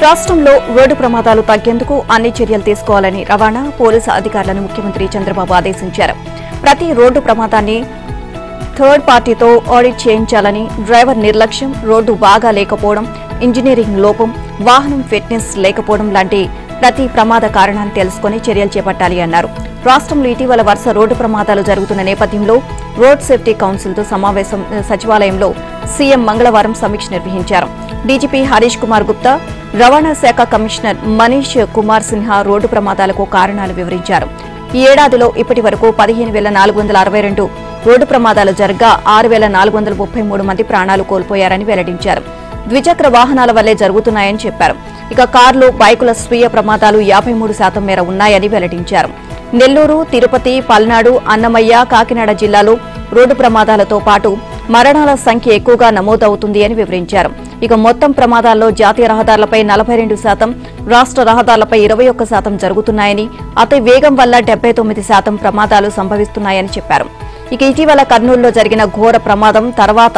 రాష్ట్రంలో రోడ్డు ప్రమాదాలు తగ్గేందుకు అన్ని చర్యలు తీసుకోవాలని రవాణా పోలీసు అధికారులను ముఖ్యమంత్రి చంద్రబాబు ఆదేశించారు. ప్రతి రోడ్డు ప్రమాదాన్ని థర్డ్ పార్టీతో ఆడిట్ చేయించాలని, డ్రైవర్ నిర్లక్ష్యం, రోడ్డు బాగా లేకపోవడం, ఇంజనీరింగ్ లోపం, వాహనం ఫిట్నెస్ లేకపోవడం లాంటి ప్రతి ప్రమాద కారణాన్ని తెలుసుకుని చర్యలు చేపట్టాలి అన్నారు. రాష్ట్రంలో ఇటీవల వరుస రోడ్డు ప్రమాదాలు జరుగుతున్న నేపథ్యంలో రోడ్ సేఫ్టీ కౌన్సిల్తో సమావేశం సచివాలయంలో సీఎం మంగళవారం సమీక్ష నిర్వహించారు. డీజీపీ హరీష్ కుమార్ గుప్తా, రవాణా శాఖ కమిషనర్ మనీష్ కుమార్ సిన్హా రోడ్డు ప్రమాదాలకు కారణాలు వివరించారు. ఈ ఏడాదిలో ఇప్పటి వరకు 15,462 రోడ్డు ప్రమాదాలు జరగ్గా 6,433 మంది ప్రాణాలు కోల్పోయారని వెల్లడించారు. ద్విచక్ర వాహనాల వల్లే జరుగుతున్నాయని చెప్పారు. ఇక కార్లు, బైకుల స్వీయ ప్రమాదాలు 53% మేర ఉన్నాయని వెల్లడించారు. నెల్లూరు, తిరుపతి, పల్నాడు, అన్నమయ్య, కాకినాడ జిల్లాలో రోడ్డు ప్రమాదాలతో పాటు మరణాల సంఖ్య ఎక్కువగా నమోదవుతుంది అని వివరించారు. ఇక మొత్తం ప్రమాదాల్లో జాతీయ రహదారులపై 42%, రాష్ట్ర రహదారులపై 21% జరుగుతున్నాయని, అతి వేగం వల్ల 79% ప్రమాదాలు సంభవిస్తున్నాయని చెప్పారు. ఇక ఇటీవల కర్నూలులో జరిగిన ఘోర ప్రమాదం తర్వాత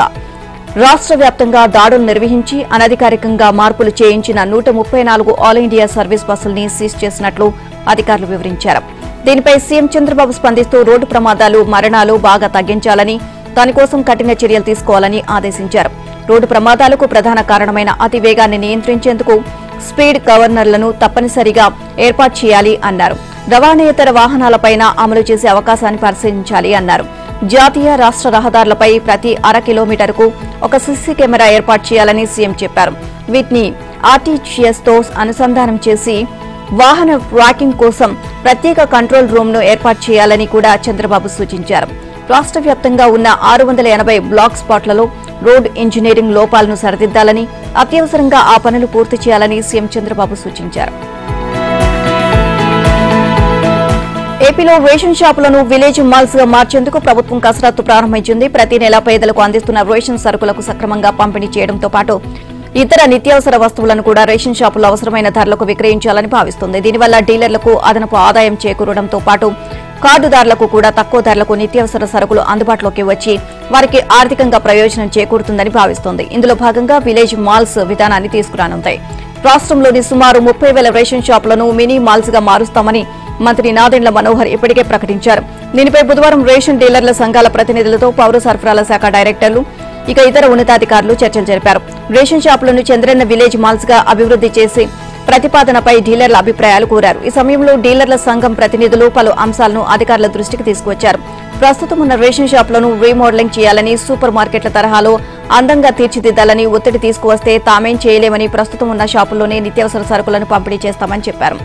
రాష్ట్ర వ్యాప్తంగా దాడులు నిర్వహించి అనధికారికంగా మార్పులు చేయించిన 134 ఆల్ ఇండియా సర్వీస్ బస్సుల్ని సీజ్ చేసినట్లు అధికారులు వివరించారు. దీనిపై సీఎం చంద్రబాబు స్పందిస్తూ రోడ్డు ప్రమాదాలు, మరణాలు బాగా తగ్గించాలని, దానికోసం కఠిన చర్యలు తీసుకోవాలని ఆదేశించారు. రోడ్డు ప్రమాదాలకు ప్రధాన కారణమైన అతి వేగాన్ని నియంత్రించేందుకు స్పీడ్ గవర్నర్లను తప్పనిసరిగా ఏర్పాటు చేయాలి అన్నారు. రవాణేతర వాహనాలపైన అమలు చేసే అవకాశాన్ని పరిశీలించాలి అన్నారు. జాతీయ, రాష్ట్ర రహదారులపై ప్రతి అర కిలోమీటర్కు ఒక సీసీ కెమెరా ఏర్పాటు చేయాలని సీఎం చెప్పారు. వీటిని ఆర్టీజీఎస్తో అనుసంధానం చేసి వాహన ట్రాకింగ్ కోసం ప్రత్యేక కంట్రోల్ రూమ్ ను ఏర్పాటు చేయాలని కూడా చంద్రబాబు సూచించారు. రాష్ట్ర వ్యాప్తంగా ఉన్న 680 బ్లాక్ స్పాట్లలో రోడ్ ఇంజనీరింగ్ లోపాలను సరిదిద్దాలని, అత్యవసరంగా ఆ పనులు పూర్తి చేయాలని సీఎం చంద్రబాబు సూచించారు. ఏపీలో రేషన్ షాపులను విలేజ్ మాల్స్ గా మార్చేందుకు ప్రభుత్వం కసరత్తు ప్రారంభించింది. ప్రతి నెల పేదలకు అందిస్తున్న రేషన్ సరుకులకు సక్రమంగా పంపిణీ చేయడంతో పాటు ఇతర నిత్యావసర వస్తువులను కూడా రేషన్ షాపుల్లో అవసరమైన ధరలకు విక్రయించాలని భావిస్తుంది. దీనివల్ల డీలర్లకు అదనపు ఆదాయం చేకూరడంతో పాటు కార్డుదారులకు కూడా తక్కువ ధరలకు నిత్యావసర సరుకులు అందుబాటులోకి వచ్చి వారికి ఆర్థికంగా ప్రయోజనం చేకూరుతుందని భావిస్తోంది. ఇందులో భాగంగా విలేజ్ మాల్స్ విధానాన్ని తీసుకురానుంది. రాష్ట్రంలోని సుమారు 30,000 రేషన్ షాపులను మినీ మాల్స్ గా మారుస్తామని మంత్రి నాదెండ్ల మనోహర్ ఇప్పటికే ప్రకటించారు. దీనిపై బుధవారం రేషన్ డీలర్ల సంఘాల ప్రతినిధులతో పౌర సరఫరాల శాఖ డైరెక్టర్లు, ఇక ఇతర ఉన్నతాధికారులు చర్చలు జరిపారు. రేషన్ షాపులను చంద్రన్న విలేజ్ మాల్స్ గా అభివృద్ది చేసి ప్రతిపాదనపై డీలర్ల అభిప్రాయాలు కోరారు. ఈ సమయంలో డీలర్ల సంఘం ప్రతినిధులు పలు అంశాలను అధికారుల దృష్టికి తీసుకువచ్చారు. ప్రస్తుతం ఉన్న రేషన్ షాపులను రీమోడలింగ్ చేయాలని, సూపర్ మార్కెట్ల తరహాలో అందంగా తీర్చిదిద్దాలని ఒత్తిడి తీసుకువస్తే తామేం చేయలేమని, ప్రస్తుతం ఉన్న షాపుల్లోనే నిత్యావసర సరుకులను పంపిణీ చేస్తామని చెప్పారు.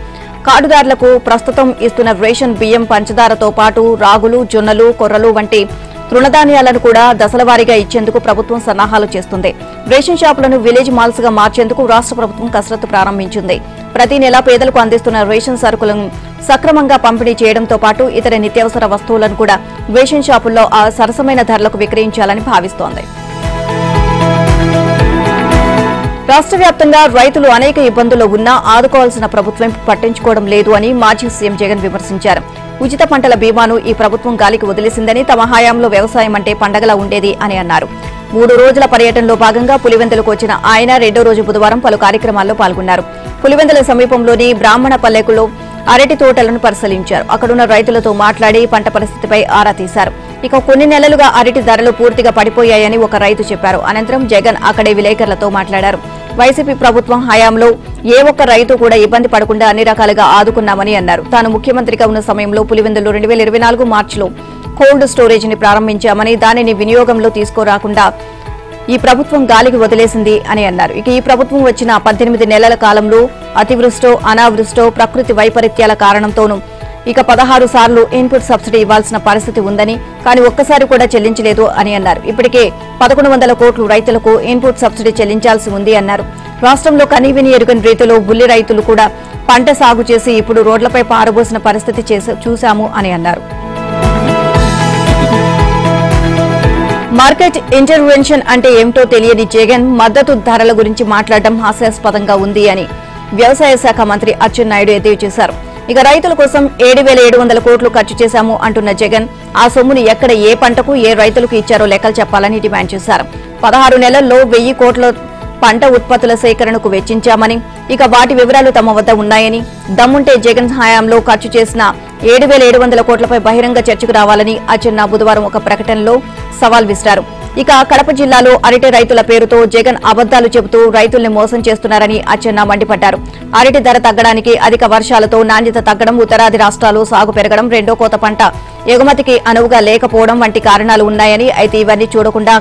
కార్డుదారులకు ప్రస్తుతం ఇస్తున్న రేషన్ బియ్యం, పంచదారతో పాటు రాగులు, జొన్నలు, కొర్రలు వంటి తృణధాన్యాలను కూడా దశలవారీగా ఇచ్చేందుకు ప్రభుత్వం సన్నాహాలు చేస్తుంది. రేషన్ షాపులను విలేజ్ మాల్స్ గా మార్చేందుకు రాష్ట్ర ప్రభుత్వం కసరత్తు ప్రారంభించింది. ప్రతి నెల పేదలకు అందిస్తున్న రేషన్ సరుకులను సక్రమంగా పంపిణీ చేయడంతో పాటు ఇతర నిత్యావసర వస్తువులను కూడా రేషన్ షాపుల్లో సరసమైన ధరలకు విక్రయించాలని భావిస్తోంది. రాష్ట్ర వ్యాప్తంగా రైతులు అనేక ఇబ్బందుల్లో ఉన్నా ఆదుకోవాల్సిన ప్రభుత్వం పట్టించుకోవడం లేదు అని మాజీ సీఎం జగన్ విమర్శించారు. ఉచిత పంటల బీమాను ఈ ప్రభుత్వం గాలికి వదిలేసిందని, తమ హయాంలో వ్యవసాయం అంటే పండగలా ఉండేది అని అన్నారు. 3 రోజుల పర్యటనలో భాగంగా పులివెందులకు వచ్చిన ఆయన రెండో రోజు బుధవారం పలు కార్యక్రమాల్లో పాల్గొన్నారు. పులివెందుల సమీపంలోని బ్రాహ్మణ పల్లెకులో అరటి తోటలను పరిశీలించారు. అక్కడున్న రైతులతో మాట్లాడి పంట పరిస్థితిపై ఆరా తీశారు. ఇక కొన్ని నెలలుగా అరటి ధరలు పూర్తిగా పడిపోయాయని ఒక రైతు చెప్పారు. అనంతరం జగన్ అక్కడే విలేకరులతో మాట్లాడారు. వైసీపీ ప్రభుత్వం హయాంలో ఏ ఒక్క రైతు కూడా ఇబ్బంది పడకుండా అన్ని రకాలుగా ఆదుకున్నామని అన్నారు. తాను ముఖ్యమంత్రిగా ఉన్న సమయంలో పులివెందులో 2024 మార్చిలో కోల్డ్ స్టోరేజ్ ని ప్రారంభించామని, దానిని వినియోగంలో తీసుకురాకుండా ఈ ప్రభుత్వం గాలికి వదిలేసింది అని అన్నారు. ఇక ఈ ప్రభుత్వం వచ్చిన 18 నెలల కాలంలో అతివృష్టో, అనావృష్టో, ప్రకృతి వైపరీత్యాల కారణంతోనూ ఇక 16 సార్లు ఇన్పుట్ సబ్సిడీ ఇవ్వాల్సిన పరిస్థితి ఉందని, కానీ ఒక్కసారి కూడా చెల్లించలేదు అని అన్నారు. ఇప్పటికే 1100 కోట్లు రైతులకు ఇన్పుట్ సబ్సిడీ చెల్లించాల్సి ఉంది అన్నారు. రాష్ట్రంలో కనీవిని ఎరుగని రీతిలో బుల్లి రైతులు కూడా పంట సాగు చేసి ఇప్పుడు రోడ్లపై పారబోసిన పరిస్థితి చూశాము అని అన్నారు. మార్కెట్ ఇంటర్వెన్షన్ అంటే ఏమిటో తెలియని జగన్ మద్దతు ధరల గురించి మాట్లాడడం హాస్యాస్పదంగా ఉంది అని వ్యవసాయ శాఖ మంత్రి అచ్చెన్నాయుడు ఎద్దేవా చేశారు. ఇక రైతుల కోసం 7,700 కోట్లు ఖర్చు చేశాము అంటున్న జగన్ ఆ సొమ్మును ఎక్కడ, ఏ పంటకు, ఏ రైతులకు ఇచ్చారో లెక్కలు చెప్పాలని డిమాండ్ చేశారు. 16 నెలల్లో 1000 కోట్ల పంట ఉత్పత్తుల సేకరణకు వెచ్చించామని, ఇక వాటి వివరాలు తమ వద్ద ఉన్నాయని, దమ్ముంటే జగన్ హయాంలో ఖర్చు చేసిన 7,700 కోట్లపై బహిరంగ చర్చకు రావాలని అచ్చెన్న బుధవారం ఒక ప్రకటనలో సవాల్ విసిరారు. ఇక కడప జిల్లాలో అరటి రైతుల పేరుతో జగన్ అబద్దాలు చెబుతూ రైతుల్ని మోసం చేస్తున్నారని అచ్చెన్న మండిపడ్డారు. అరటి ధర తగ్గడానికి అధిక వర్షాలతో నాణ్యత తగ్గడం, ఉత్తరాది రాష్ట్రాలు సాగు పెరగడం, రెండో కోత పంట ఎగుమతికి అనువుగా లేకపోవడం వంటి కారణాలు ఉన్నాయని, అయితే ఇవన్నీ చూడకుండా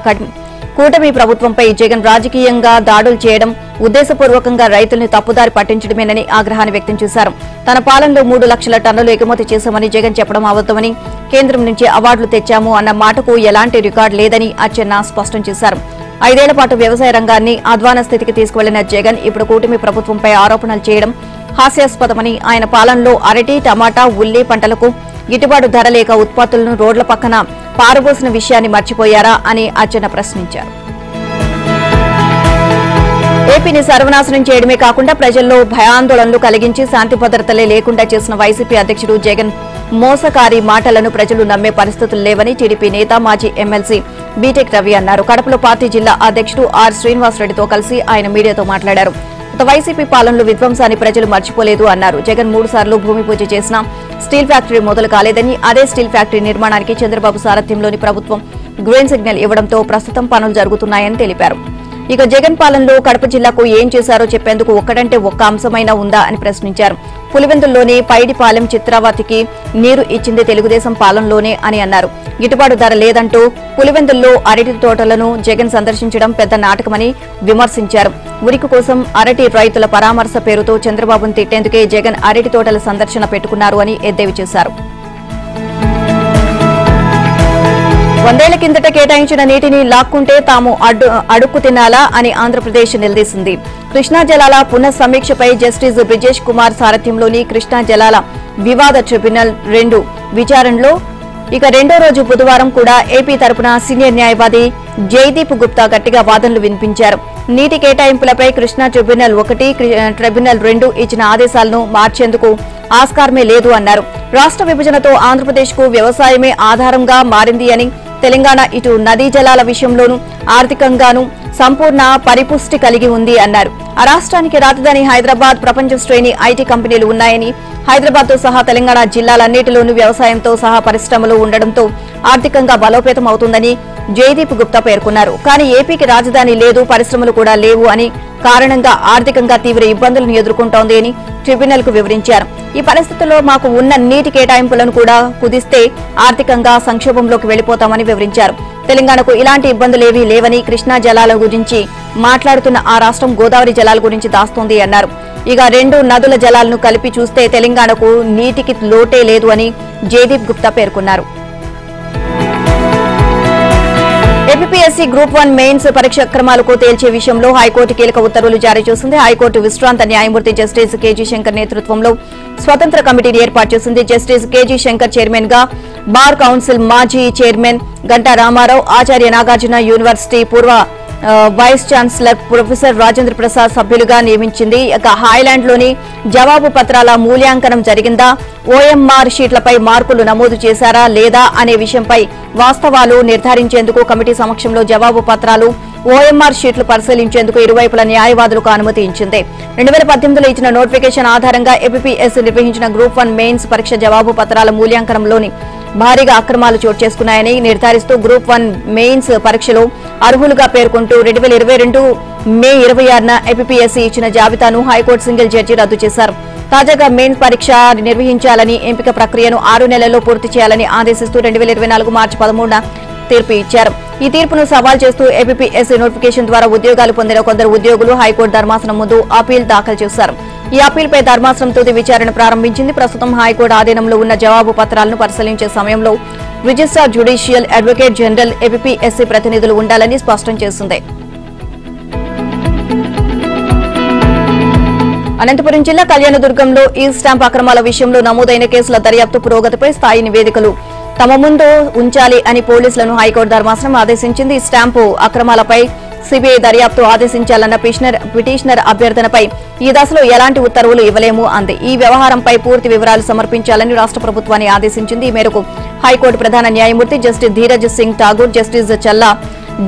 కూటమి ప్రభుత్వంపై జగన్ రాజకీయంగా దాడులు చేయడం, ఉద్దేశపూర్వకంగా రైతుల్ని తప్పుదారి పట్టించడమేనని ఆగ్రహాన్ని వ్యక్తం చేశారు. తన పాలనలో 3 లక్షల టన్నులు ఎగుమతి చేశామని జగన్ చెప్పడం అబద్దమని, కేంద్రం నుంచి అవార్డులు తెచ్చాము అన్న మాటకు ఎలాంటి రికార్డు లేదని అచ్చెన్న స్పష్టం చేశారు. 5 ఏళ్ల పాటు వ్యవసాయ రంగాన్ని అధ్వాన స్థితికి తీసుకువెళ్లిన జగన్ ఇప్పుడు కూటమి ప్రభుత్వంపై ఆరోపణలు చేయడం హాస్యాస్పదమని, ఆయన పాలనలో అరటి, టమాటా, ఉల్లి పంటలకు గిట్టుబాటు ధర లేక ఉత్పత్తులను రోడ్ల పక్కన పారబోసిన విషయాన్ని మర్చిపోయారా అని అచ్చెన్న ప్రశ్నించారు. ఏపీని సర్వనాశనం చేయడమే కాకుండా ప్రజల్లో భయాందోళనలు కలిగించి శాంతి భద్రతలే లేకుండా చేసిన వైసీపీ అధ్యక్షుడు జగన్ మోసకారి మాటలను ప్రజలు నమ్మే పరిస్థితులు లేవని టీడీపీ నేత, మాజీ ఎమ్మెల్సీ బీటెక్ రవి అన్నారు. కడపలో పార్టీ జిల్లా అధ్యక్షుడు ఆర్ శ్రీనివాసరెడ్డితో కలిసి ఆయన మీడియాతో మాట్లాడారు. వైసీపీ పాలనలో విధ్వంసాన్ని ప్రజలు మర్చిపోలేదు అన్నారు. జగన్ 3 సార్లు భూమి పూజ చేసిన స్టీల్ ఫ్యాక్టరీ మొదలు కాలేదని, అదే స్టీల్ ఫ్యాక్టరీ నిర్మాణానికి చంద్రబాబు సారథ్యంలోని ప్రభుత్వం గ్రీన్ సిగ్నల్ ఇవ్వడంతో ప్రస్తుతం పనులు జరుగుతున్నాయని తెలిపారు. ఇక జగన్ పాలనలో కడప జిల్లాకు ఏం చేశారో చెప్పేందుకు ఒక్కడంటే ఒక్క అంశమైనా ఉందా అని ప్రశ్నించారు. పులివెందుల్లోని పైడిపాలెం చిత్రావతికి నీరు ఇచ్చింది తెలుగుదేశం పాలనలోనే అని అన్నారు. గిట్టుబాటు ధర లేదంటూ పులివెందుల్లో అరటి తోటలను జగన్ సందర్శించడం పెద్ద నాటకమని విమర్శించారు. ఉరికి కోసం అరటి రైతుల పరామర్శ పేరుతో చంద్రబాబును తిట్టేందుకే జగన్ అరటి తోటల సందర్శన పెట్టుకున్నారు అని ఎద్దేవి చేశారు. 100 ఏళ్ల కిందట కేటాయించిన నీటిని లాక్కుంటే తాము అడుక్కు తినాలా అని ఆంధ్రప్రదేశ్ నిలదీసింది. కృష్ణా జలాల పునఃసమీక్షపై జస్టిస్ బ్రిజేష్ కుమార్ సారథ్యంలోని కృష్ణా జలాల వివాద ట్రిబ్యునల్ 2 విచారణలో ఇక రెండో రోజు బుధవారం కూడా ఏపీ తరపున సీనియర్ న్యాయవాది జైదీప్ గుప్తా గట్టిగా వాదనలు వినిపించారు. నీటి కేటాయింపులపై కృష్ణా ట్రిబ్యునల్ 1, ట్రిబ్యునల్ 2 ఇచ్చిన ఆదేశాలను మార్చేందుకు ఆస్కారమే లేదు అన్నారు. రాష్ట్ర విభజనతో ఆంధ్రప్రదేశ్ కు వ్యవసాయమే ఆధారంగా మారింది అని, తెలంగాణ ఇటు నదీ జలాల విషయంలోనూ ఆర్థికంగానూ సంపూర్ణ పరిపుష్టి కలిగి ఉంది అన్నారు. ఆ రాష్ట్రానికి రాజధాని హైదరాబాద్, ప్రపంచ శ్రేణి ఐటీ కంపెనీలు ఉన్నాయని, హైదరాబాద్ తో సహా తెలంగాణ జిల్లాలన్నిటిలోనూ వ్యవసాయంతో సహా పరిశ్రమలు ఉండడంతో ఆర్థికంగా బలోపేతం అవుతుందని జయదీప్ గుప్తా పేర్కొన్నారు. కానీ ఏపీకి రాజధాని లేదు, పరిశ్రమలు కూడా లేవు అని కారణంగా ఆర్థికంగా తీవ్ర ఇబ్బందులను ఎదుర్కొంటోంది అని ట్రిబ్యునల్ కు వివరించారు. ఈ పరిస్థితుల్లో మాకు ఉన్న నీటి కేటాయింపులను కూడా కుదిస్తే ఆర్థికంగా సంక్షోభంలోకి వెళ్లిపోతామని వివరించారు. తెలంగాణకు ఇలాంటి ఇబ్బందులేవీ లేవని, కృష్ణా జలాల గురించి మాట్లాడుతున్న ఆ రాష్ట్రం గోదావరి జలాల గురించి దాస్తోంది అన్నారు. ఇక 2 నదుల జలాలను కలిపి చూస్తే తెలంగాణకు నీటికి లోటే లేదు అని జయదీప్ గుప్తా పేర్కొన్నారు. ఏపీఎస్సీ గ్రూప్ 1 మెయిన్స్ పరీక్ష క్రమాలకు తేల్చే విషయంలో హైకోర్టు కీలక ఉత్తర్వులు జారీ చేసింది. హైకోర్టు విశ్రాంత న్యాయమూర్తి జస్టిస్ కేజీ శంకర్ నేతృత్వంలో స్వతంత్ర కమిటీని ఏర్పాటు చేసింది. జస్టిస్ కేజీ శంకర్ చైర్మన్ గా బార్ కౌన్సిల్ మాజీ చైర్మన్ గంటా రామారావు, ఆచార్య నాగార్జున యూనివర్సిటీ పూర్వ vice chancellor professor Rajendra Prasad సభ్యులుగా నియమించింది. ఇక హాయ్లాండ్ లోని జవాబు పత్రాల మూల్యాంకనం జరిగిందా, ఓఎంఆర్ షీట్లపై మార్కులు నమోదు చేశారా లేదా అనే విషయంపై వాస్తవాలు నిర్ధారించేందుకు కమిటీ సమక్షంలో జవాబు పత్రాలు, ఓఎంఆర్ షీట్లు పరిశీలించేందుకు ఇరువైపుల న్యాయవాదులకు అనుమతి ఇచ్చింది. 2018లో ఇచ్చిన నోటిఫికేషన్ ఆధారంగా ఏపీఎస్సీ నిర్వహించిన గ్రూప్ 1 మెయిన్స్ పరీక్ష జవాబు పత్రాల మూల్యాంకనంలోని భారీగా అక్రమాలు చోటు చేసుకున్నాయని నిర్ధారిస్తూ గ్రూప్ 1 మెయిన్స్ పరీక్షలో అర్హులుగా పేర్కొంటూ 2022 మే 26న ఏపీఎస్సీ ఇచ్చిన జాబితాను హైకోర్టు సింగిల్ జడ్జి రద్దు చేశారు. తాజాగా మెయిన్స్ పరీక్ష నిర్వహించాలని, ఎంపిక ప్రక్రియను 6 నెలల్లో పూర్తి చేయాలని ఆదేశిస్తూ 2024 మార్చి 13న తీర్పు ఇచ్చారు. ఈ తీర్పును సవాల్ చేస్తూ ఏపీఎస్సీ నోటిఫికేషన్ ద్వారా ఉద్యోగాలు పొందిన కొందరు ఉద్యోగులు హైకోర్టు ధర్మాసనం ముందు అప్పీల్ దాఖలు చేశారు. ఈ అప్పీల్పై ధర్మాసనం తుది విచారణ ప్రారంభించింది. ప్రస్తుతం హైకోర్టు ఆధీనంలో ఉన్న జవాబు పత్రాలను పరిశీలించే సమయంలో registrar judicial advocate general APSC ప్రతినిధులు ఉండాలని స్పష్టం చేసింది. అనంతపురం జిల్లా కళ్యాణదుర్గంలో ఈ స్టాంప్ అక్రమాల విషయంలో నమోదైన కేసుల దర్యాప్తు పురోగతిపై స్థాయి నివేదికలు తమ ముందు ఉంచాలి అని పోలీసులను హైకోర్టు ధర్మాసనం ఆదేశించింది. ఈ స్టాంపు అక్రమాలపై సిబిఐ దర్యాప్తు ఆదేశించాలన్న పిటిషనర్ అభ్యర్థనపై ఈ దశలో ఎలాంటి ఉత్తర్వులు ఇవ్వలేము అంది. ఈ వ్యవహారంపై పూర్తి వివరాలు సమర్పించాలని రాష్ట్ర ప్రభుత్వాన్ని ఆదేశించింది. ఈ మేరకు హైకోర్టు ప్రధాన న్యాయమూర్తి జస్టిస్ ధీరజ్ సింగ్ ఠాగూర్, జస్టిస్ చల్లా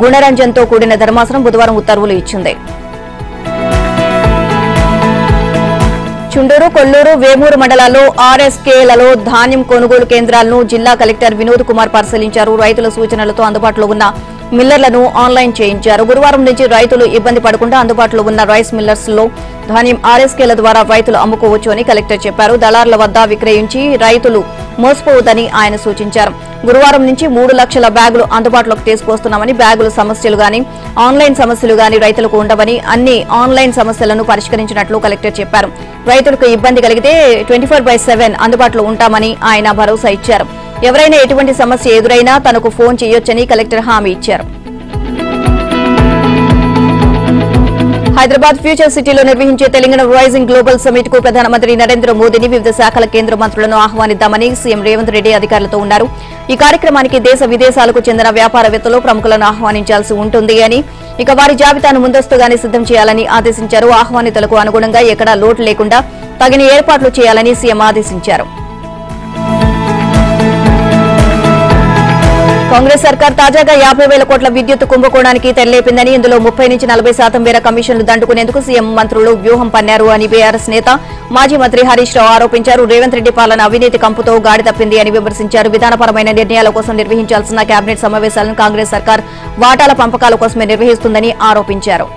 గుణరంజన్ తో కూడిన ధర్మాసనం బుధవారం ఉత్తర్వులు ఇచ్చింది. చుండూరు, కొల్లూరు, వేమూరు మండలాల్లో ఆర్ఎస్కేలలో ధాన్యం కొనుగోలు కేంద్రాలను జిల్లా కలెక్టర్ వినోద్ కుమార్ పరిశీలించారు. రైతుల సూచనలతో అందుబాటులో ఉన్న మిల్లర్లను ఆన్లైన్ చేయించారు. గురువారం నుంచి రైతులు ఇబ్బంది పడకుండా అందుబాటులో ఉన్న రైస్ మిల్లర్స్ లో ధాన్యం ఆర్ఎస్కేల ద్వారా రైతులు అమ్ముకోవచ్చు అని కలెక్టర్ చెప్పారు. దళారుల వద్ద విక్రయించి రైతులు మోసపోవద్దని ఆయన సూచించారు. గురువారం నుంచి 3 లక్షల బ్యాగులు అందుబాటులోకి తీసుకొస్తున్నామని, బ్యాగుల సమస్యలు గాని ఆన్లైన్ సమస్యలు గాని రైతులకు ఉండవని, అన్ని ఆన్లైన్ సమస్యలను పరిష్కరించినట్లు కలెక్టర్ చెప్పారు. రైతులకు ఇబ్బంది కలిగితే 24/7 అందుబాటులో ఉంటామని ఆయన భరోసా ఇచ్చారు. ఎవరైనా ఎటువంటి సమస్య ఎదురైనా తనకు ఫోన్ చేయొచ్చని కలెక్టర్ హామీ ఇచ్చారు. హైదరాబాద్ ఫ్యూచర్ సిటీలో నిర్వహించే తెలంగాణ రైజింగ్ గ్లోబల్ సమిట్ కు ప్రధానమంత్రి నరేంద్ర మోదీని వివిధ శాఖల కేంద్ర మంత్రులను ఆహ్వానిద్దామని సీఎం రేవంత్ రెడ్డి అధికారులతో ఉన్నారు. ఈ కార్యక్రమానికి దేశ విదేశాలకు చెందిన వ్యాపారవేత్తలు, ప్రముఖులను ఆహ్వానించాల్సి ఉంటుంది అని, వారి జాబితాను ముందస్తుగానే సిద్దం చేయాలని ఆదేశించారు. ఆహ్వానితులకు అనుగుణంగా ఎక్కడా లోటు లేకుండా తగిన ఏర్పాట్లు చేయాలని సీఎం ఆదేశించారు. కాంగ్రెస్ సర్కార్ తాజాగా 50,000 కోట్ల విద్యుత్ కుంభకోణానికి తెరలేపిందని, ఇందులో 30 నుంచి 40% మేర కమిషన్లు దండుకునేందుకు సీఎం మంత్రులు వ్యూహం పన్నారు అని బీఆర్ఎస్ నేత మాజీ మంత్రి హరీష్ రావు ఆరోపించారు. రేవంత్ రెడ్డి పాలన అవినీతి కంపుతో గాడి తప్పింది అని విమర్శించారు. విధానపరమైన నిర్ణయాల కోసం నిర్వహించాల్సిన కేబినెట్ సమావేశాలను కాంగ్రెస్ సర్కార్ వాటాల పంపకాల కోసమే నిర్వహిస్తుందని ఆరోపించారు.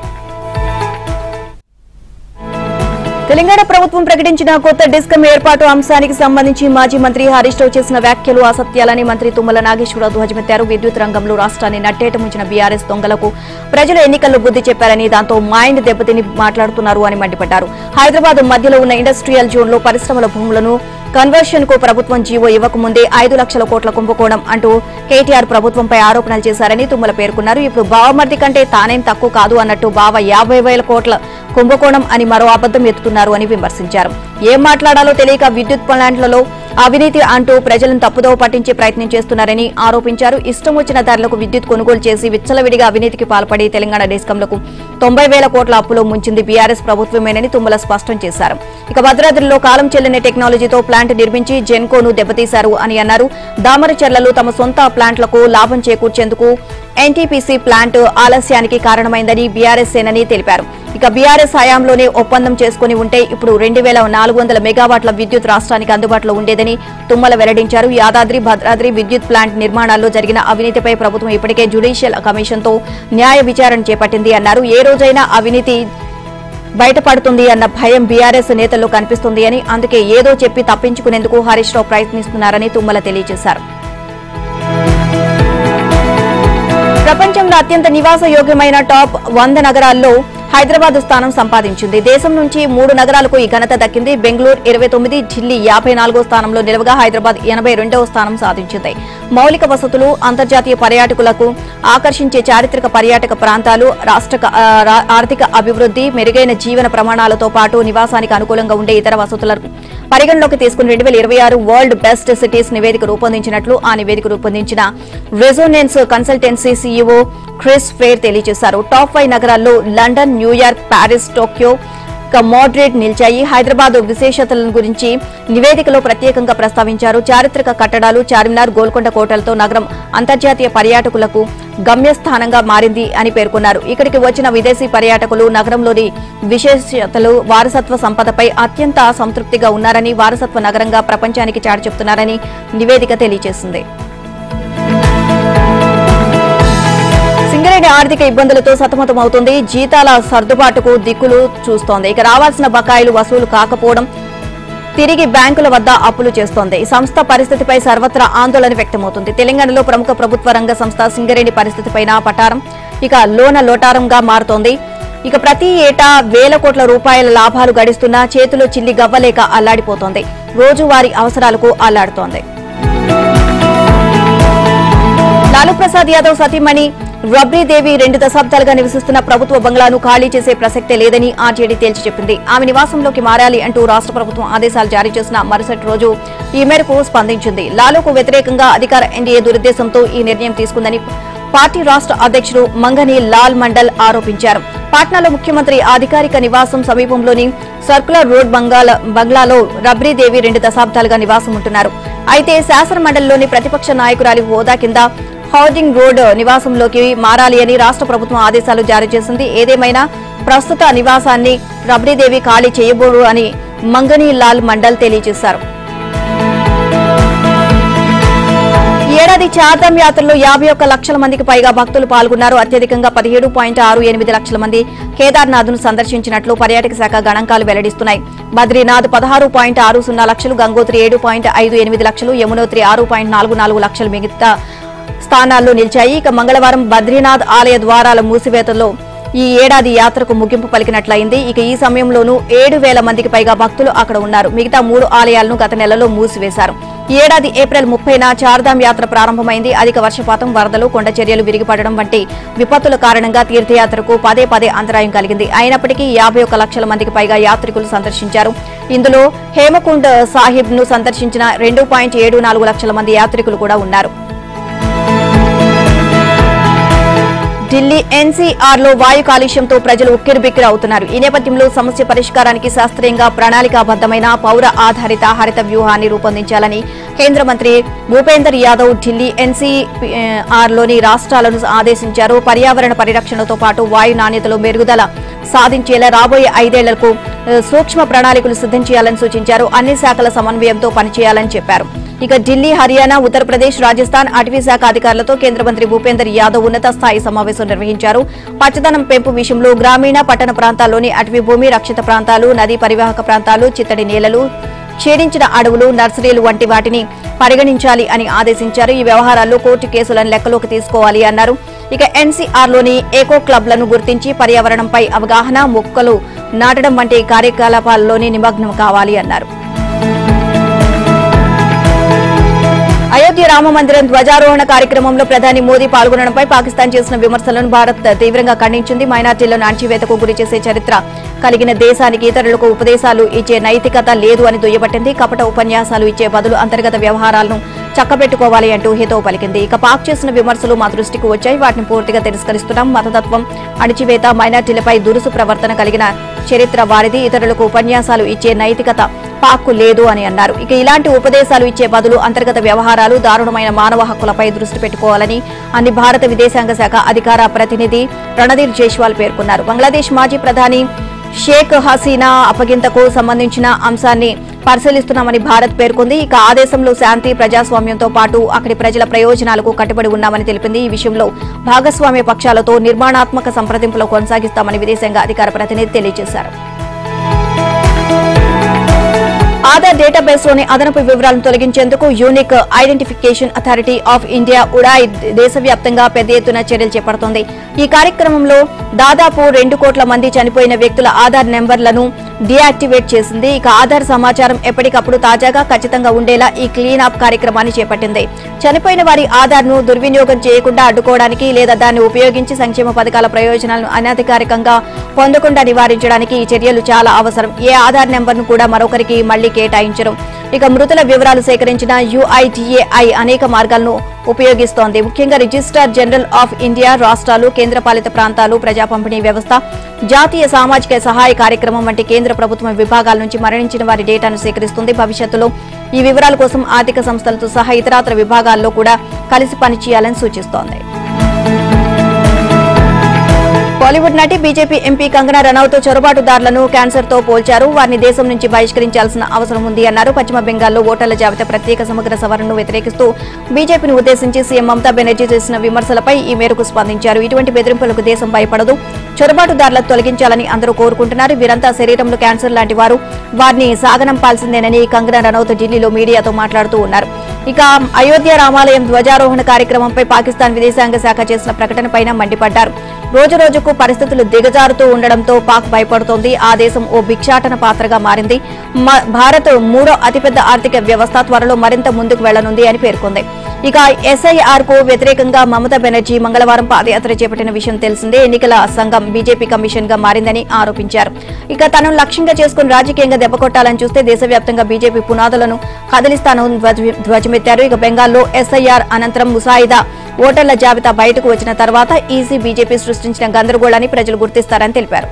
తెలంగాణ ప్రభుత్వం ప్రకటించిన కొత్త డిస్కమ్ ఏర్పాటు అంశానికి సంబంధించి మాజీ మంత్రి హరీష్ రావు చేసిన వ్యాఖ్యలు అసత్యాలని మంత్రి తుమ్మల నాగేశ్వరరావు ధ్వజమెత్తారు. విద్యుత్ రంగంలో రాష్ట్రాన్ని నట్టేట ముంచిన బీఆర్ఎస్ దొంగలకు ప్రజలు ఎన్నికల్లో బుద్ధి చెప్పారని, దాంతో మైండ్ దెబ్బతిని మాట్లాడుతున్నారు అని మండిపడ్డారు. హైదరాబాద్ మధ్యలో ఉన్న ఇండస్ట్రియల్ జోన్ లో పరిశ్రమల భూములను కన్వర్షన్ కు ప్రభుత్వం జీవో ఇవ్వకముందే 5 లక్షల కోట్ల కుంభకోణం అంటూ కేటీఆర్ ప్రభుత్వంపై ఆరోపణలు చేశారని తుమ్మల పేర్కొన్నారు. ఇప్పుడు బావమర్ది కంటే తానేం తక్కువ కాదు అన్నట్టు బావ 50,000 కోట్ల కుంభకోణం అని మరో అబద్దం ఎత్తుతున్నారు అని విమర్శించారు. ఏం మాట్లాడాలో తెలియక విద్యుత్ ప్లాంట్లలో అవినీతి అంటూ ప్రజలను తప్పుదోవ పట్టించే ప్రయత్నం చేస్తున్నారని ఆరోపించారు. ఇష్టం వచ్చిన ధరలకు విద్యుత్ కొనుగోలు చేసి విచ్చలవిడిగా అవినీతికి పాల్పడి తెలంగాణ డిస్కంలకు 90,000 కోట్ల అప్పులో ముంచింది బీఆర్ఎస్ ప్రభుత్వమేనని తుమ్మల స్పష్టం చేశారు. భద్రాద్రిలో కాలం చెల్లిన టెక్నాలజీతో ప్లాంట్ నిర్మించి జెన్కోను దెబ్బతీశారు అని అన్నారు. దామరచర్లలో తమ సొంత ప్లాంట్లకు లాభం చేకూర్చేందుకు ఎన్టీపీసీ ప్లాంట్ ఆలస్యానికి కారణమైందని బీఆర్ఎస్ సేనని తెలిపారు. బీఆర్ఎస్ హయాంలోనే ఒప్పందం చేసుకుని ఉంటే ఇప్పుడు 2,400 మెగావాట్ల విద్యుత్ రాష్ట్రానికి అందుబాటులో ఉండేదని తుమ్మల వెల్లడించారు. యాదాద్రి, భద్రాద్రి విద్యుత్ ప్లాంట్ నిర్మాణాల్లో జరిగిన అవినీతిపై ప్రభుత్వం ఇప్పటికే జ్యుడిషియల్ కమిషన్తో న్యాయ విచారణ చేపట్టింది అన్నారు. ఏ రోజైనా అవినీతి బయటపడుతుంది అన్న భయం బీఆర్ఎస్ నేతల్లో కనిపిస్తుంది అని, అందుకే ఏదో చెప్పి తప్పించుకునేందుకు హరీష్ రావు ప్రయత్నిస్తున్నారని తుమ్మల తెలియజేశారు. ప్రపంచంలో అత్యంత నివాసయోగ్యమైన టాప్ 100 నగరాల్లో హైదరాబాద్ స్థానం సంపాదించింది. దేశం నుంచి 3 నగరాలకు ఈ ఘనత దక్కింది. బెంగళూరు 29, ఢిల్లీ 54వ స్థానంలో నిలవగా హైదరాబాద్ 82వ స్థానం సాధించింది. మౌలిక వసతులు, అంతర్జాతీయ పర్యాటకులకు ఆకర్షించే చారిత్రక పర్యాటక ప్రాంతాలు, రాష్ట్ర ఆర్థిక అభివృద్ధి, మెరుగైన జీవన ప్రమాణాలతో పాటు నివాసానికి అనుకూలంగా ఉండే ఇతర వసతులను పరిగణలోకి తీసుకుని 2026 వరల్డ్ బెస్ట్ సిటీస్ నివేదిక రూపొందించినట్లు ఆ నివేదిక రూపొందించిన Resonance consultancy CEO Chris fair తెలియజేశారు. టాప్ 5 నగరాల్లో London, New York, Paris, Tokyo, Madrid నిలిచాయి. హైదరాబాద్ విశేషతల గురించి నివేదికలో ప్రత్యేకంగా ప్రస్తావించారు. చారిత్రక కట్టడాలు, చార్మినార్, గోల్కొండ కోటలతో నగరం అంతర్జాతీయ పర్యాటకులకు గమ్యస్థానంగా మారింది అని పేర్కొన్నారు. ఇక్కడికి వచ్చిన విదేశీ పర్యాటకులు నగరంలోని విశేషతలు, వారసత్వ సంపదపై అత్యంత సంతృప్తిగా ఉన్నారని, వారసత్వ నగరంగా ప్రపంచానికి చాటి చెప్తున్నారని నివేదిక తెలియజేసింది. సింగరేణి ఆర్థిక ఇబ్బందులతో సతమతమవుతుంది. జీతాల సర్దుబాటుకు దిక్కులు చూస్తోంది. రావాల్సిన బకాయిలు వసూలు కాకపోవడం, తిరిగి బ్యాంకుల వద్ద అప్పులు చేస్తోంది. ఈ సంస్థ పరిస్థితిపై సర్వత్రా ఆందోళన వ్యక్తమవుతుంది. తెలంగాణలో ప్రముఖ ప్రభుత్వ రంగ సంస్థ సింగరేణి పరిస్థితిపైన పటారం లోటారంగా మారుతోంది. ప్రతి ఏటా 1,000 కోట్ల రూపాయల లాభాలు గడిస్తున్నా చేతిలో చిల్లి గవ్వలేక అల్లాడిపోతోంది. రోజువారీ అవసరాలకు అల్లాడుతోంది. లాలూ ప్రసాద్ యాదవ్ సతీమణి రబ్రీదేవి 2 దశాబ్దాలుగా నివసిస్తున్న ప్రభుత్వ బంగ్లాను ఖాళీ చేసే ప్రసక్తే లేదని ఆర్జేడీ తేల్చి చెప్పింది. ఆమె నివాసంలోకి మారాలి అంటూ రాష్ట్ర ప్రభుత్వం ఆదేశాలు జారీ చేసిన మరుసటి రోజు ఈ మేరకు స్పందించింది. లాలూకు వ్యతిరేకంగా అధికార ఎన్డీఏ దురుద్దేశంతో ఈ నిర్ణయం తీసుకుందని పార్టీ రాష్ట్ర అధ్యక్షుడు మంగని లాల్ మండల్ ఆరోపించారు. పాట్నాలో ముఖ్యమంత్రి అధికారిక నివాసం సమీపంలోని సర్కులర్ రోడ్ బంగ్లాలో రబ్రీదేవి 2 దశాబ్దాలుగా నివాసం ఉంటున్నారు. అయితే శాసన మండలిలోని ప్రతిపక్ష నాయకురాలి హోదా కింద హౌసింగ్ రోడ్ నివాసంలోకి మారాలి అని రాష్ట్ర ప్రభుత్వం ఆదేశాలు జారీ చేసింది. ఏదేమైనా ప్రస్తుత నివాసాన్ని రబ్రీదేవి ఖాళీ చేయబోరు అని మంగనీ లాల్ మండల్ తెలియజేశారు. ఏడాది చార్ధామ్ యాత్రలో 51 లక్షల మందికి పైగా భక్తులు పాల్గొన్నారు. అత్యధికంగా 17.68 లక్షల మంది కేదార్నాథ్ను సందర్శించినట్లు పర్యాటక శాఖ గణాంకాలు వెల్లడిస్తున్నాయి. బద్రీనాథ్ 16.60 లక్షలు, గంగోత్రి 7.58 లక్షలు, యమునోత్రి 6.44 లక్షలు మిగతా స్థానాల్లో నిలిచాయి. ఇక మంగళవారం బద్రీనాథ్ ఆలయ ద్వారాల మూసివేతలో ఈ ఏడాది యాత్రకు ముగింపు పలికినట్లయింది. ఇక ఈ సమయంలోనూ 7,000 మందికి పైగా భక్తులు అక్కడ ఉన్నారు. మిగతా 3 ఆలయాలను గత నెలలో మూసివేశారు. ఈ ఏడాది ఏప్రిల్ 30న చార్ధామ్ యాత్ర ప్రారంభమైంది. అధిక వర్షపాతం, వరదలు, కొండ చర్యలు విరిగిపడడం వంటి విపత్తుల కారణంగా తీర్థయాత్రకు పదే అంతరాయం కలిగింది. అయినప్పటికీ 51 లక్షల మందికి పైగా యాత్రికులు సందర్శించారు. ఇందులో హేమకుండ్ సాహిబ్ ను సందర్శించిన 2.74 లక్షల మంది యాత్రికులు కూడా ఉన్నారు. ఢిల్లీ ఎన్సీఆర్లో వాయు కాలుష్యంతో ప్రజలు ఉక్కిరిబిక్కిరి అవుతున్నారు. ఈ నేపథ్యంలో సమస్య పరిష్కారానికి శాస్త్రీయంగా ప్రణాళికాబద్దమైన పౌర ఆధారిత హరిత వ్యూహాన్ని రూపొందించాలని కేంద్ర మంత్రి భూపేందర్ యాదవ్ ఢిల్లీ ఎన్సీఆర్లోని రాష్ట్రాలను ఆదేశించారు. పర్యావరణ పరిరక్షణతో పాటు వాయు నాణ్యతలో మెరుగుదల సాధించేలా రాబోయే 5 ఏళ్లకు సూక్ష్మ ప్రణాళికలు సిద్ధం చేయాలని సూచించారు. అన్ని శాఖల సమన్వయంతో పనిచేయాలని చెప్పారు. ఇక ఢిల్లీ, హర్యానా, ఉత్తరప్రదేశ్, రాజస్థాన్ అటవీ శాఖ అధికారులతో కేంద్ర మంత్రి భూపేందర్ యాదవ్ ఉన్నత స్థాయి సమావేశం నిర్వహించారు. పచ్చదనం పెంపు విషయంలో గ్రామీణ, పట్టణ ప్రాంతాల్లోని అటవీ భూమి, రక్షిత ప్రాంతాలు, నదీ పరివాహక ప్రాంతాలు, చిత్తడి నేలలు, క్షీణించిన అడవులు, నర్సరీలు వంటి వాటిని పరిగణించాలి అని ఆదేశించారు. ఈ వ్యవహారాల్లో కోర్టు కేసులను లెక్కలోకి తీసుకోవాలి అన్నారు. ఇక ఎన్సీఆర్లోని ఏకో క్లబ్లను గుర్తించి పర్యావరణంపై అవగాహన, మొక్కలు నాటడం వంటి కార్యకలాపాల్లోనే నిమగ్నం కావాలి అన్నారు. అయోధ్య రామ మందిరం ధ్వజారోహణ కార్యక్రమంలో ప్రధాని మోదీ పాల్గొనడంపై పాకిస్తాన్ చేసిన విమర్శలను భారత్ తీవ్రంగా ఖండించింది. మైనార్టీలను అణచివేతకు గురిచేసే చరిత్ర కలిగిన దేశానికి ఇతరులకు ఉపదేశాలు ఇచ్చే నైతికత లేదు అని దుయ్యబట్టింది. కపట ఉపన్యాసాలు ఇచ్చే బదులు అంతర్గత వ్యవహారాలను చక్కబెట్టుకోవాలి అంటూ హితవు పలికింది. ఇక పాక్ చేసిన విమర్శలు మా దృష్టికి వచ్చాయి, వాటిని పూర్తిగా తిరస్కరిస్తున్నాం. మతతత్వం, అణచివేత, మైనార్టీలపై దురుసు ప్రవర్తన కలిగిన చరిత్ర వారిది. ఇతరులకు ఉపన్యాసాలు ఇచ్చే నైతికత పాక్కు లేదు అని అన్నారు. ఇక ఇలాంటి ఉపదేశాలు ఇచ్చే బదులు అంతర్గత వ్యవహారాలు, దారుణమైన మానవ హక్కులపై దృష్టి పెట్టుకోవాలని అన్ని భారత విదేశాంగ శాఖ అధికార ప్రతినిధి రణధీర్ జైస్వాల్ పేర్కొన్నారు. బంగ్లాదేశ్ మాజీ ప్రధాని షేక్ హసీనా అప్పగింతకు సంబంధించిన అంశాన్ని పరిశీలిస్తున్నామని భారత్ పేర్కొంది. ఇక ఆ దేశంలో శాంతి, ప్రజాస్వామ్యంతో పాటు అక్కడి ప్రజల ప్రయోజనాలకు కట్టుబడి ఉన్నామని తెలిపింది. ఈ విషయంలో భాగస్వామ్య పక్షాలతో నిర్మాణాత్మక సంప్రదింపులు కొనసాగిస్తామని విదేశాంగ అధికార ప్రతినిధి తెలియజేశారు. ఆధార్ డేటాబేస్లోని అదనపు వివరాలను తొలగించేందుకు unique identification authority of India UIDAI దేశవ్యాప్తంగా పెద్ద ఎత్తున చర్యలు చేపడుతోంది. ఈ కార్యక్రమంలో దాదాపు 2 కోట్ల మంది చనిపోయిన వ్యక్తుల ఆధార్ నెంబర్లను డీయాక్టివేట్ చేసింది. ఇక ఆధార్ సమాచారం ఎప్పటికప్పుడు తాజాగా ఖచ్చితంగా ఉండేలా ఈ క్లీన్ అప్ కార్యక్రమాన్ని చేపట్టింది. చనిపోయిన వారి ఆధార్ ను దుర్వినియోగం చేయకుండా అడ్డుకోవడానికి లేదా దాన్ని ఉపయోగించి సంక్షేమ పథకాల ప్రయోజనాలను అనధికారికంగా పొందకుండా నివారించడానికి ఈ చర్యలు చాలా అవసరం. ఏ ఆధార్ నెంబర్ను కూడా మరొకరికి మళ్లీ కేటాయించరు. ఇక మృతుల వివరాలు సేకరించిన యుఐడిఏఐ అనేక మార్గాలను ఉపయోగిస్తోంది. ముఖ్యంగా రిజిస్ట్రార్ జనరల్ ఆఫ్ ఇండియా, రాష్ట్రాలు, కేంద్రపాలిత ప్రాంతాలు, ప్రజా పంపిణీ వ్యవస్థ, జాతీయ సామాజిక సహాయ కార్యక్రమం వంటి కేంద్ర ప్రభుత్వ విభాగాల నుంచి మరణించిన వారి డేటాను సేకరిస్తుంది. భవిష్యత్తులో ఈ వివరాల కోసం ఆర్థిక సంస్థలతో సహా ఇతరాతర విభాగాల్లో కూడా కలిసి పనిచేయాలని సూచిస్తోంది. బాలీవుడ్ నటి బీజేపీ ఎంపీ కంగనా రనౌత్ చొరబాటుదారులను క్యాన్సర్తో పోల్చారు. వారిని దేశం నుంచి బహిష్కరించాల్సిన అవసరం ఉంది అన్నారు. పశ్చిమ బెంగాల్లో ఓటర్ల జాబితా ప్రత్యేక సమగ్ర సవరణను వ్యతిరేకిస్తూ బీజేపీని ఉద్దేశించి సీఎం మమతా బెనర్జీ చేసిన విమర్శలపై ఈ మేరకు స్పందించారు. ఇటువంటి బెదిరింపులకు దేశం భయపడదు, చొరబాటుదారులను తొలగించాలని అందరూ కోరుకుంటున్నారు. వీరంతా శరీరంలో క్యాన్సర్ లాంటి వారు, వారిని సాగనంపాల్సిందేనని కంగనా రనౌత్ ఢిల్లీలో మీడియాతో మాట్లాడుతూ ఉన్నారు. ఇక అయోధ్య రామాలయం ధ్వజారోహణ కార్యక్రమంపై పాకిస్తాన్ విదేశాంగ శాఖ చేసిన ప్రకటనపైన మండిపడ్డారు. రోజురోజుకు పరిస్థితులు దిగజారుతూ ఉండడంతో పాక్ భయపడుతోంది. ఆ దేశం ఓ భిక్షాటన పాత్రగా మారింది. భారత్ 3వ అతిపెద్ద ఆర్థిక వ్యవస్థ, త్వరలో మరింత ముందుకు వెళ్లనుంది అని పేర్కొంది. ఇక ఎస్ఐఆర్ కు వ్యతిరేకంగా మమతా బెనర్జీ మంగళవారం పాదయాత్ర చేపట్టిన విషయం తెలిసిందే. ఎన్నికల సంఘం బీజేపీ కమిషన్ గా మారిందని ఆరోపించారు. ఇక తనను లక్ష్యంగా చేసుకుని రాజకీయంగా దెబ్బకొట్టాలని చూస్తే దేశవ్యాప్తంగా బీజేపీ పునాదులను కదిలిస్తానని ధ్వజమెత్తారు. ఇక బెంగాల్లో ఎస్ఐఆర్ అనంతరం ముసాయిదా ఓటర్ల జాబితా బయటకు వచ్చిన తర్వాత ఈసీ బీజేపీ సృష్టించిన గందరగోళాన్ని ప్రజలు గుర్తిస్తారని తెలిపారు.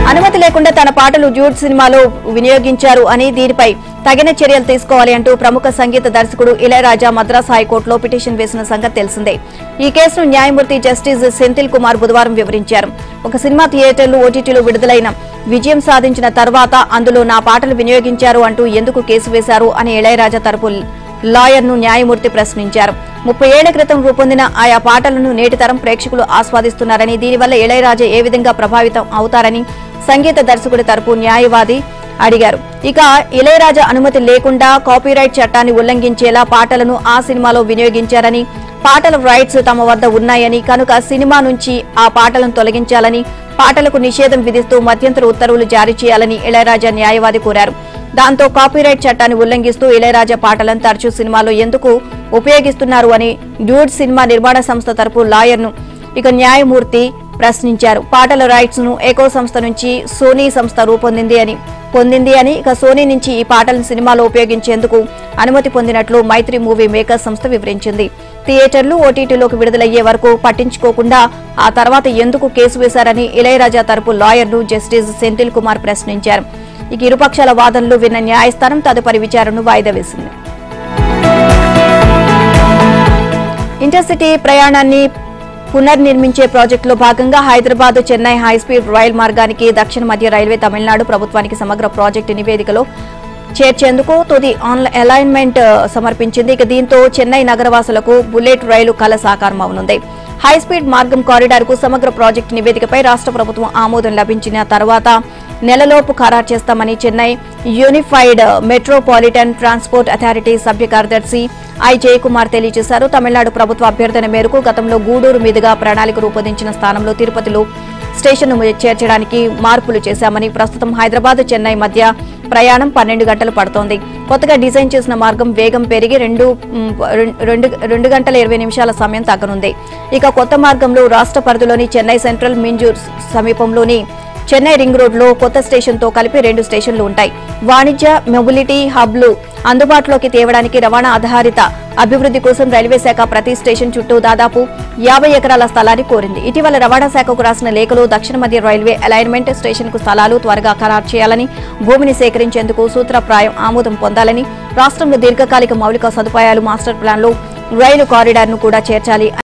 అనుమతి లేకుండా తన పాటలు డ్యూడ్ సినిమాలో వినియోగించారు అని దీనిపై తగిన చర్యలు తీసుకోవాలి అంటూ ప్రముఖ సంగీత దర్శకుడు ఇళయరాజా మద్రాస్ హైకోర్టులో పిటిషన్ వేసిన సంగతి తెలిసిందే. ఈ కేసును న్యాయమూర్తి జస్టిస్ సెంథిల్ కుమార్ బుధవారం వివరించారు. ఒక సినిమా థియేటర్లు ఓటీటీలో విడుదలైన విజయం సాధించిన తర్వాత అందులో నా పాటలు వినియోగించారు అంటూ ఎందుకు కేసు వేశారు అని ఇళయరాజా తరపు లాయర్ను న్యాయమూర్తి ప్రశ్నించారు. 30 ఏళ్ల క్రితం రూపొందిన ఆయా పాటలను నేటి తరం ప్రేక్షకులు ఆస్వాదిస్తున్నారని, దీనివల్ల ఇళయరాజా ఏ విధంగా ప్రభావితం అవుతారని సంగీత దర్శకుడి తరపు న్యాయవాది అడిగారు. ఇక ఇళయరాజా అనుమతి లేకుండా కాపీరైట్ చట్టాన్ని ఉల్లంఘించేలా పాటలను ఆ సినిమాలో వినియోగించారని, పాటల రైట్స్ తమ వద్ద ఉన్నాయని, కనుక సినిమా నుంచి ఆ పాటలను తొలగించాలని, పాటలకు నిషేధం విధిస్తూ మధ్యంతర ఉత్తర్వులు జారీ చేయాలని ఇళయరాజా న్యాయవాది కోరారు. దాంతో కాపీరైట్ చట్టాన్ని ఉల్లంఘిస్తూ ఇళయరాజా పాటలను తరచూ సినిమాలో ఎందుకు ఉపయోగిస్తున్నారు అని డ్యూడ్ సినిమా నిర్మాణ సంస్థ తరపు లాయర్ను ఇక న్యాయమూర్తి ప్రశ్నించారు. పాటల రైట్స్ ను ఎకో సంస్థ నుంచి సోనీ సంస్థ పొందింది అని, ఇక సోనీ నుంచి ఈ పాటలను సినిమాలో ఉపయోగించేందుకు అనుమతి పొందినట్లు మైత్రి మూవీ మేకర్స్ సంస్థ వివరించింది. థియేటర్లు ఓటీటీలోకి విడుదలయ్యే వరకు పట్టించుకోకుండా ఆ తర్వాత ఎందుకు కేసు వేశారని ఇళయరాజా తరపు లాయర్ను జస్టిస్ సెంథిల్ కుమార్ ప్రశ్నించారు. ఇక ఇరుపక్షాల వాదనలు విన్న న్యాయస్థానం తదుపరి విచారణను వాయిదా వేసింది. ఇంటర్సిటీ ప్రయాణాన్ని పునర్నిర్మించే ప్రాజెక్టులో భాగంగా హైదరాబాద్ చెన్నై హైస్పీడ్ రైలు మార్గానికి దక్షిణ మధ్య రైల్వే తమిళనాడు ప్రభుత్వానికి సమగ్ర ప్రాజెక్టు నివేదికలో చేర్చేందుకు తుది అలైన్మెంట్ సమర్పించింది. ఇక దీంతో చెన్నై నగరవాసులకు బుల్లెట్ రైలు కల సాకారం అవనుంది. హైస్పీడ్ మార్గం కారిడార్ కు సమగ్ర ప్రాజెక్టు నివేదికపై రాష్ట్ర ప్రభుత్వం ఆమోదం లభించిన తర్వాత నెలలోపు ఖరారు చేస్తామని Chennai unified metropolitan transport authority సభ్య కార్యదర్శి ఐ జయకుమార్ తెలియజేశారు. తమిళనాడు ప్రభుత్వ అభ్యర్థన మేరకు గతంలో గూడూరు మీదుగా ప్రణాళిక రూపొందించిన స్థానంలో తిరుపతిలో స్టేషన్ను చేర్చడానికి మార్పులు చేశామని, ప్రస్తుతం హైదరాబాద్ చెన్నై మధ్య ప్రయాణం 12 గంటలు పడుతోంది. కొత్తగా డిజైన్ చేసిన మార్గం వేగం పెరిగి 2 గంటల 20 నిమిషాల సమయం తగ్గనుంది. ఇక కొత్త మార్గంలో రాష్ట్ర పరిధిలోని చెన్నై సెంట్రల్ మింజూర్ సమీపంలోని చెన్నై రింగ్ రోడ్ లో కొత్త స్టేషన్ తో కలిపి 2 స్టేషన్లు ఉంటాయి. వాణిజ్య మొబిలిటీ హబ్లు అందుబాటులోకి తేవడానికి రవాణా ఆధారిత అభివృద్ధి కోసం రైల్వే శాఖ ప్రతి స్టేషన్ చుట్టూ దాదాపు 50 ఎకరాల స్థలాన్ని కోరింది. ఇటీవల రవాణా శాఖకు రాసిన లేఖలో దక్షిణ మధ్య రైల్వే అలైన్మెంట్ స్టేషన్ కు స్థలాలు త్వరగా ఖరారు చేయాలని, భూమిని సేకరించేందుకు సూత్రప్రాయం ఆమోదం పొందాలని, రాష్ట్రంలో దీర్ఘకాలిక మౌలిక సదుపాయాలు మాస్టర్ ప్లాన్ లో రైలు కారిడార్ ను కూడా చేర్చాలి